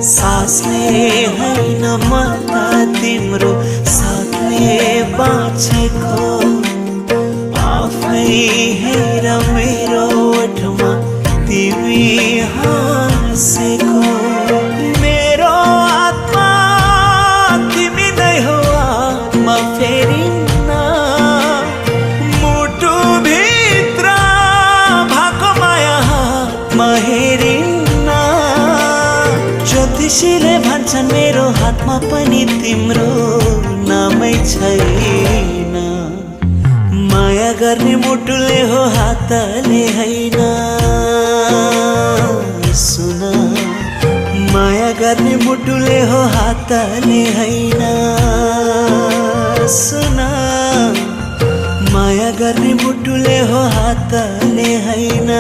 सासले हैन म त तिम्रो साथले बाँचेको आफै हेर मेरो ओठमा तिमी हाँसेको मेरो आत्मा तिमी नै हो आत्मा फेरिन्न मुटु भित्र भएको माया हातमा हेरिन्न ज्योतिषीले भन्छन् मेरो हातमा पनि तिम्रो नामै छैन माया गर्ने मुटुले हो हातले हैन सुन माया गर्ने मुटुले हो हातले हैन सुन माया गर्ने मुटुले हो हातले हैन